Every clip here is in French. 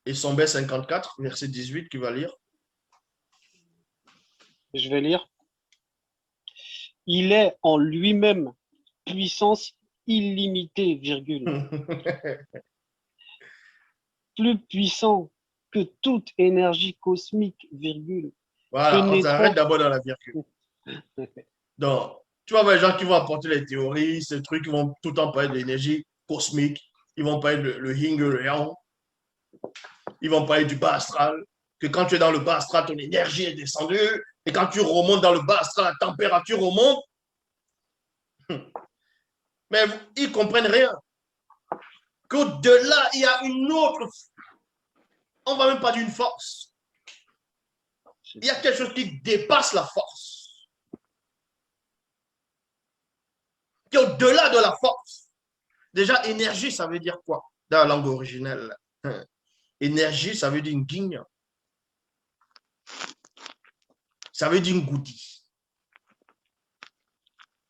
Et Sombet 54, verset 18, qui va lire. Je vais lire. Il est en lui-même puissance illimitée, virgule, plus puissant que toute énergie cosmique, virgule, Voilà, on s'arrête pénétrant. d'abord dans la virgule. Donc, tu vas voir les gens qui vont apporter les théories, ces trucs, qui vont tout le temps parler de l'énergie cosmique, ils vont parler de le yin, le yang, ils vont parler du bas astral, que quand tu es dans le bas astral, ton énergie est descendue, et quand tu remontes dans le bas astral, la température remonte. Mais ils ne comprennent rien. Qu'au-delà, il y a une autre, on ne va même pas dire une force. Il y a quelque chose qui dépasse la force. Qui est au-delà de la force. Déjà, énergie, ça veut dire quoi dans la langue originelle? Énergie, ça veut dire une guigne. Ça veut dire une goudie.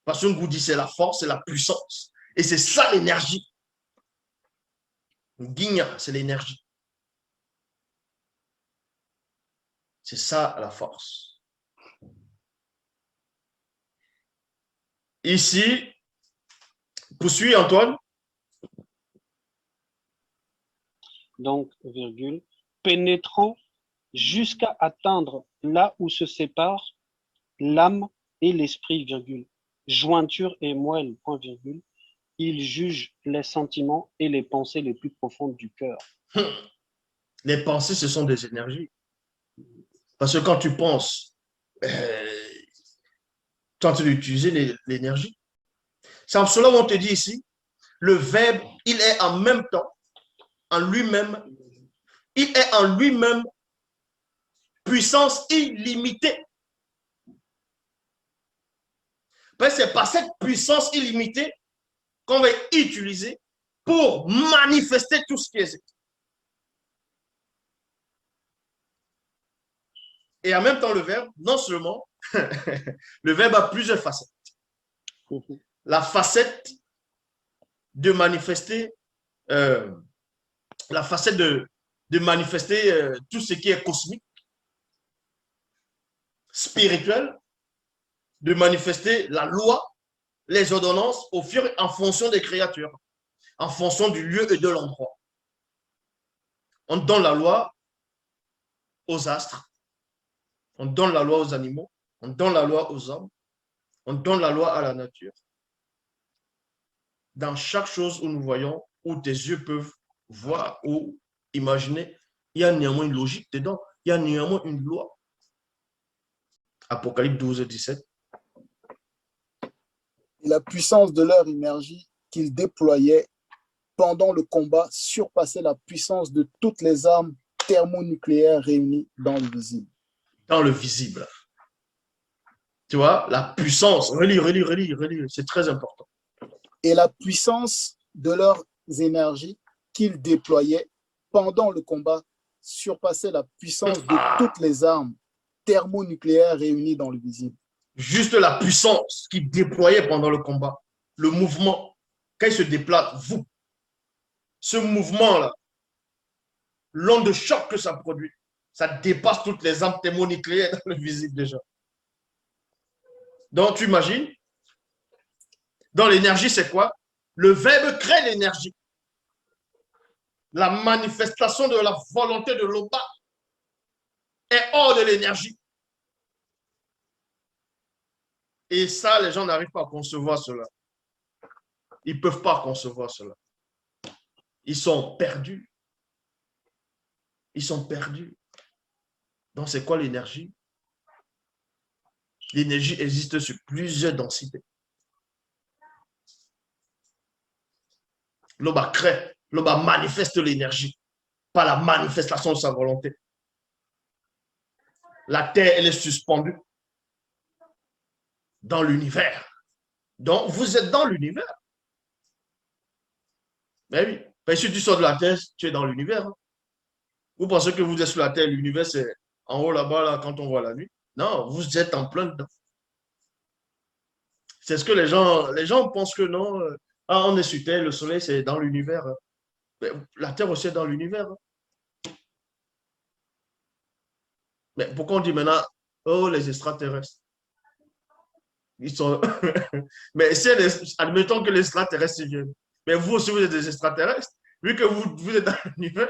Parce qu'une goudie, c'est la force, c'est la puissance. Et c'est ça l'énergie. Une guigne, c'est l'énergie. C'est ça la force. Ici, poursuis Antoine. Donc, virgule, pénétrant jusqu'à atteindre là où se séparent l'âme et l'esprit, virgule, jointure et moelle, point virgule, il juge les sentiments et les pensées les plus profondes du cœur. Les pensées, ce sont des énergies. Parce que quand tu penses, tu es en train d'utiliser l'énergie. C'est en cela qu'on te dit ici, le verbe, il est en même temps, en lui-même, il est en lui-même puissance illimitée. C'est par cette puissance illimitée qu'on va utiliser pour manifester tout ce qui est. Et en même temps, le verbe, non seulement, le verbe a plusieurs facettes. La facette de manifester, la facette de manifester tout ce qui est cosmique, spirituel, de manifester la loi, les ordonnances en fonction des créatures, en fonction du lieu et de l'endroit. On donne la loi aux astres, on donne la loi aux animaux, on donne la loi aux hommes, on donne la loi à la nature. Dans chaque chose où nous voyons, où tes yeux peuvent voir ou imaginer, il y a néanmoins une logique dedans, il y a néanmoins une loi. Apocalypse 12, 17. Et la puissance de leur énergie qu'ils déployaient pendant le combat surpassait la puissance de toutes les armes thermonucléaires réunies dans le visible. Dans le visible. Tu vois, la puissance, relis, c'est très important. Et la puissance de leurs énergies qu'ils déployaient pendant le combat surpassait la puissance de toutes les armes thermonucléaires réunies dans le visible. Juste la puissance qu'ils déployaient pendant le combat, le mouvement, quand ils se déplacent, ce mouvement-là, l'onde de choc que ça produit, ça dépasse toutes les armes thermonucléaires dans le visible déjà. Donc, tu imagines, dans l'énergie, c'est quoi? Le verbe crée l'énergie. La manifestation de la volonté de l'Oba est hors de l'énergie. Et ça, les gens n'arrivent pas à concevoir cela. Ils ne peuvent pas concevoir cela. Ils sont perdus. Ils sont perdus. Donc, c'est quoi l'énergie? L'énergie existe sur plusieurs densités. L'Oba crée, l'Oba manifeste l'énergie par la manifestation de sa volonté. La Terre, elle est suspendue dans l'univers. Donc, vous êtes dans l'univers. Mais oui, parce que si tu sors de la Terre, tu es dans l'univers. Vous pensez que vous êtes sur la Terre, l'univers, c'est en haut là-bas, là, quand on voit la nuit. Non, vous êtes en plein dedans. C'est ce que les gens pensent que non. On est sur Terre, le soleil, c'est dans l'univers. La Terre aussi est dans l'univers. Mais pourquoi on dit maintenant, oh, les extraterrestres? Ils sont... Mais si, admettons que les extraterrestres viennent. Mais vous aussi, vous êtes des extraterrestres. Vu que vous êtes dans l'univers.